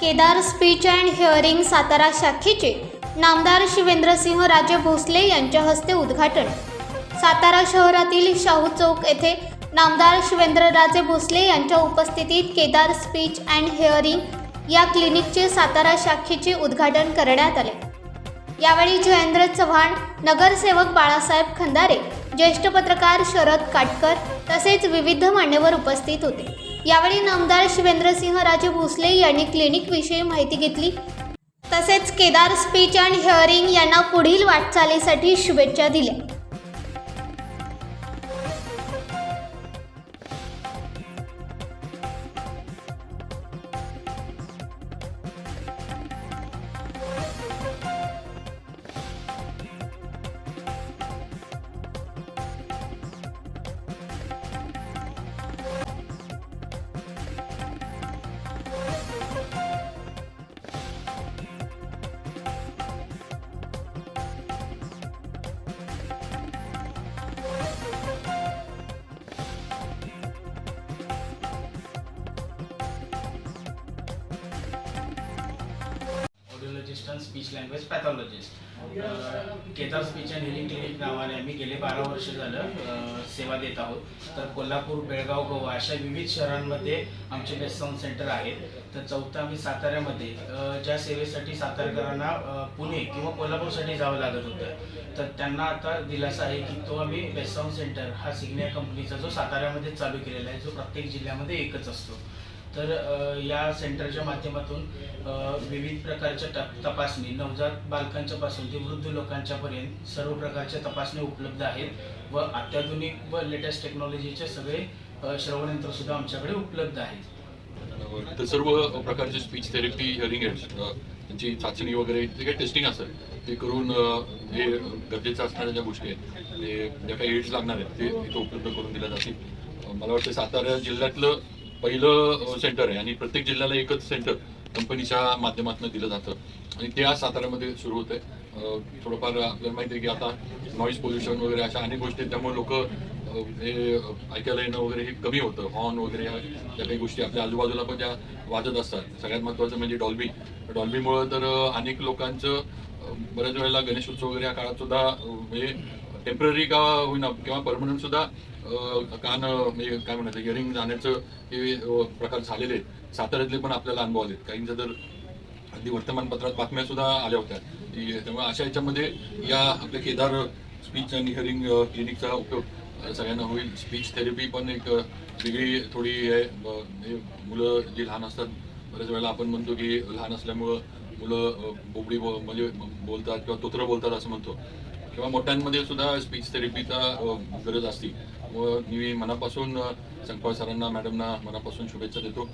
Kedar speech and hearing Satara शाखेचे नामदार शिवेंद्रसिंह राजे भोसले यांच्या हस्ते उद्घाटन। सातारा शहरातील शाहू चौक येथे नामदार शिवेंद्रराजे भोसले यांच्या उपस्थितीत केदार स्पीच अँड हिअरिंग या क्लिनिकचे सातारा शाखेचे उद्घाटन करण्यात आले। यावेळी जयेंद्र चव्हाण, नगरसेवक बाळासाहेब खंदारे, ज्येष्ठ पत्रकार शरद काटकर तसेच विविध मान्यवर उपस्थित होते। यावेळी नामदार शिवेंद्रसिंह राजे भोसले यांनी क्लिनिकविषयी माहिती घेतली तसेच केदार स्पीच अँड हिअरिंग यांना पुढील वाटचालीसाठी शुभेच्छा दिल्या। ऑडिओलॉजिस्ट आणि speech language pathologist Kedar speech and hearing clinic नावाने आम्ही गेले 12 वर्ष झालं सेवा देत आहोत। तर कोल्हापूर, बेळगाव, गोवा अशा विविध शहरांमध्ये आमचे बेस्ट साऊंड सेंटर आहेत। तर चौथा आम्ही साताऱ्यामध्ये ज्या सेवेसाठी सातारकरांना पुणे किंवा कोल्हापूरसाठी जावं लागत होतं, तर त्यांना आता दिलासा आहे की तो आम्ही बेस्ट साऊंड सेंटर हा सिग्निया कंपनीचा जो साताऱ्यामध्ये चालू केलेला आहे, जो प्रत्येक जिल्ह्यामध्ये एकच असतो। तर या सेंटरच्या माध्यमातून विविध प्रकारच्या तपासणी, नवजात बालकांच्या पासून ते वृद्ध लोकांच्यापर्यंत सर्व प्रकारच्या तपासणी उपलब्ध आहेत व अत्याधुनिक व लेटेस्ट टेक्नॉलॉजीचे सगळे श्रवणयंत्र सुद्धा आमच्याकडे उपलब्ध आहेत। तर सर्व प्रकारचे स्पीच थेरपी, हिअरिंग एड्स त्यांची चाचणी वगैरे जे काही टेस्टिंग असेल ते करून जे गरजेचं असणाऱ्या ज्या गोष्टी आहेत, ते ज्या काही एड्स लागणार आहेत ते इथं उपलब्ध करून दिल्या जातील। मला वाटतं सातारा जिल्ह्यातलं पहिलं सेंटर आहे आणि प्रत्येक जिल्ह्याला एकच सेंटर कंपनीच्या माध्यमातून दिलं जातं आणि ते आज साताऱ्यामध्ये सुरू होत आहे। थोडंफार आपल्याला माहिती आहे की आता नॉईज पोल्युशन वगैरे अशा अनेक गोष्टी आहेत, त्यामुळे लोक हे ऐकायला येणं वगैरे हे कमी होतं। हॉर्न वगैरे ह्या ज्या काही गोष्टी आपल्या आजूबाजूला पण ज्या वाजत असतात, सगळ्यात महत्त्वाचं म्हणजे डॉल्बीमुळं तर अनेक लोकांचं बऱ्याच वेळेला गणेशोत्सव वगैरे या काळात सुद्धा म्हणजे टेम्पररी का होईना किंवा परमनंट सुद्धा कान म्हणजे काय म्हणायचं हिअरिंग जाण्याचं हे प्रकार झालेले आहेत। साताऱ्यातले पण आपल्याला अनुभव आलेत, काहींच्या तर अगदी वर्तमानपत्रात बातम्या सुद्धा आल्या होत्या। त्यामुळे अशा याच्यामध्ये या आपल्या केदार स्पीच आणि हिअरिंग क्लिनिकचा उपयोग सगळ्यांना होईल। स्पीच थेरपी पण एक वेगळी थोडी आहे। मुलं जी लहान असतात, बऱ्याच वेळेला आपण म्हणतो की लहान असल्यामुळं मुलं बोबडी म्हणजे बोलतात किंवा तोत्र बोलतात असं म्हणतो, किंवा मोठ्यांमध्ये सुद्धा स्पीच थेरपीचा गरज असते। व मी मनापासून संकपाळ सरांना, मॅडमना मनापासून शुभेच्छा देतो।